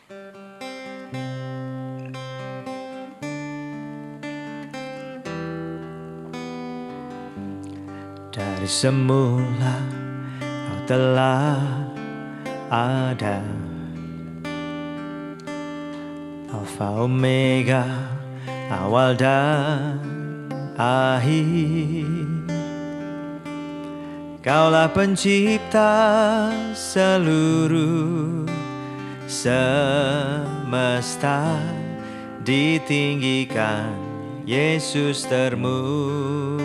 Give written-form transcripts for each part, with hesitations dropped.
Dari semula kau telah ada, Alfa Omega, awal dan akhir. Kaulah pencipta seluruh semesta, ditinggikan Yesus termulia.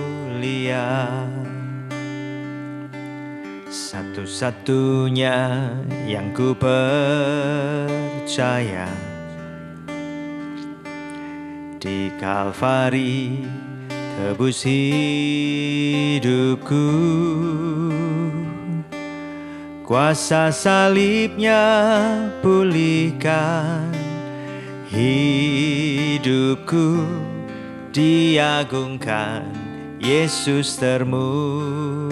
Satu-satunya yang ku percaya, di Kalvari tebus hidupku. Kuasa salibnya pulihkan hidupku, diagungkan Yesus termulia.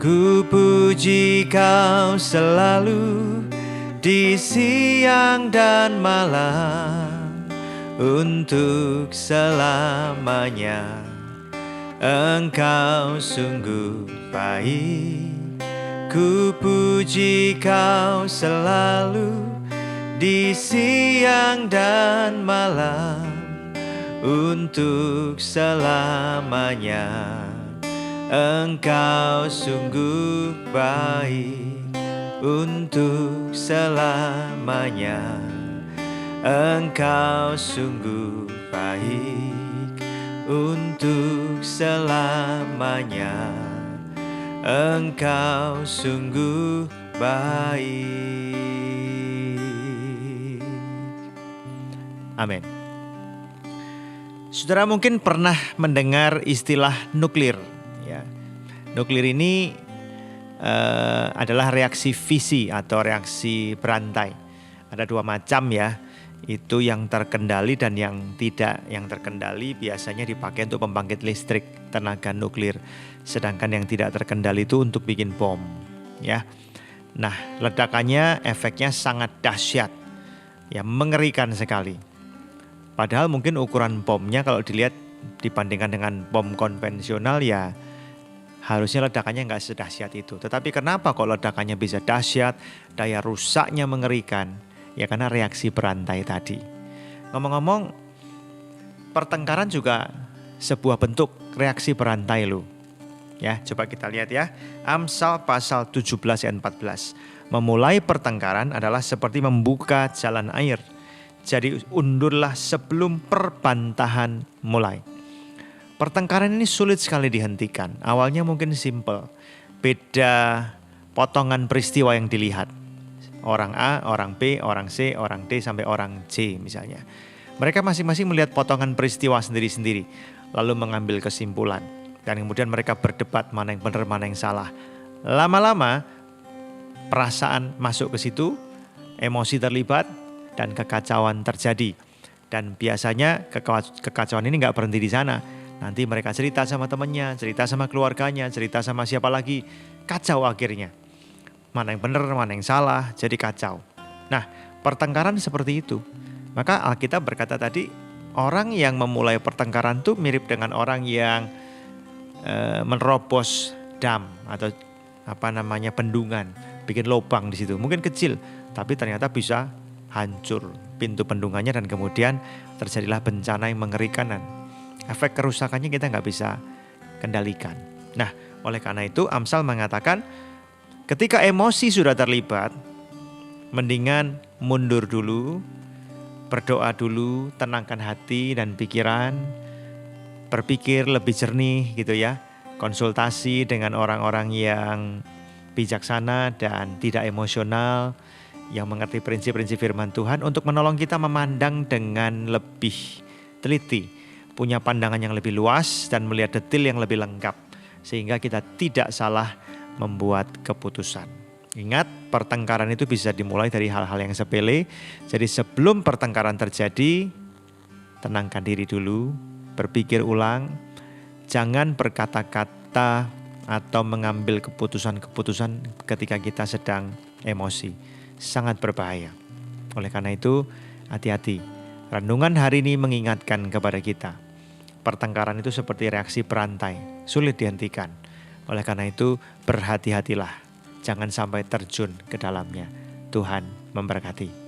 Ku puji kau selalu di siang dan malam, untuk selamanya Engkau sungguh baik. Ku puji kau selalu di siang dan malam, untuk selamanya Engkau sungguh baik. Untuk selamanya Engkau sungguh baik. Untuk selamanya Engkau sungguh baik. Amin. Saudara mungkin pernah mendengar istilah nuklir. Ya. Nuklir ini adalah reaksi fisi atau reaksi berantai. Ada dua macam ya, itu yang terkendali dan yang tidak. Yang terkendali biasanya dipakai untuk pembangkit listrik tenaga nuklir, sedangkan yang tidak terkendali itu untuk bikin bom ya. Nah, ledakannya efeknya sangat dahsyat ya, mengerikan sekali. Padahal mungkin ukuran bomnya kalau dilihat dibandingkan dengan bom konvensional ya harusnya ledakannya nggak sedahsyat itu. Tetapi kenapa kok ledakannya bisa dahsyat, daya rusaknya mengerikan? Ya karena reaksi berantai tadi. Ngomong-ngomong, pertengkaran juga sebuah bentuk reaksi berantai loh. Ya, coba kita lihat ya. Amsal pasal 17 ayat 14. Memulai pertengkaran adalah seperti membuka jalan air. Jadi undurlah sebelum perbantahan mulai. Pertengkaran ini sulit sekali dihentikan. Awalnya mungkin simple. Beda potongan peristiwa yang dilihat. Orang A, orang B, orang C, orang D, sampai orang C misalnya. Mereka masing-masing melihat potongan peristiwa sendiri-sendiri. Lalu mengambil kesimpulan. Dan kemudian mereka berdebat mana yang benar, mana yang salah. Lama-lama perasaan masuk ke situ. Emosi terlibat dan kekacauan terjadi. Dan biasanya kekacauan ini gak berhenti di sana. Nanti mereka cerita sama temannya, cerita sama keluarganya, cerita sama siapa lagi. Kacau akhirnya. Mana yang benar, mana yang salah, jadi kacau. Nah, pertengkaran seperti itu. Maka Alkitab berkata tadi, orang yang memulai pertengkaran itu mirip dengan orang yang menerobos dam atau bendungan, bikin lubang di situ. Mungkin kecil, tapi ternyata bisa hancur pintu bendungannya dan kemudian terjadilah bencana yang mengerikan. Efek kerusakannya kita nggak bisa kendalikan. Nah, oleh karena itu Amsal mengatakan ketika emosi sudah terlibat, mendingan mundur dulu, berdoa dulu, tenangkan hati dan pikiran, berpikir lebih jernih gitu ya, konsultasi dengan orang-orang yang bijaksana dan tidak emosional, yang mengerti prinsip-prinsip firman Tuhan untuk menolong kita memandang dengan lebih teliti, punya pandangan yang lebih luas dan melihat detail yang lebih lengkap sehingga kita tidak salah membuat keputusan. Ingat, pertengkaran itu bisa dimulai dari hal-hal yang sepele. Jadi sebelum pertengkaran terjadi, tenangkan diri dulu, berpikir ulang, jangan berkata-kata atau mengambil keputusan-keputusan ketika kita sedang emosi. Sangat berbahaya. Oleh karena itu, hati-hati. Renungan hari ini mengingatkan kepada kita. Pertengkaran itu seperti reaksi berantai, sulit dihentikan. Oleh karena itu, berhati-hatilah. Jangan sampai terjun ke dalamnya. Tuhan memberkati.